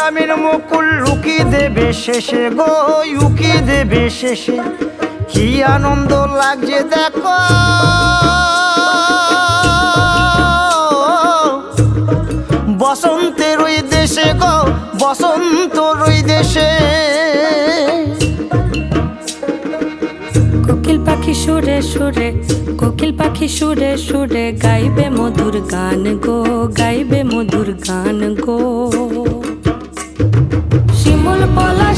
জামিন মুকুল লুকি দেবে শেষে গো, উকি দেবে শেষে। কি আনন্দ লাগছে দেখো, বসন্তের ওই দেশে গো, বসন্তর ওই দেশে। কোকিল পাখি সুরে সুরে, কোকিল পাখি সুরে সুরে গাইবে মধুর গান গো, গাইবে মধুর গান গো। শিমুল পলা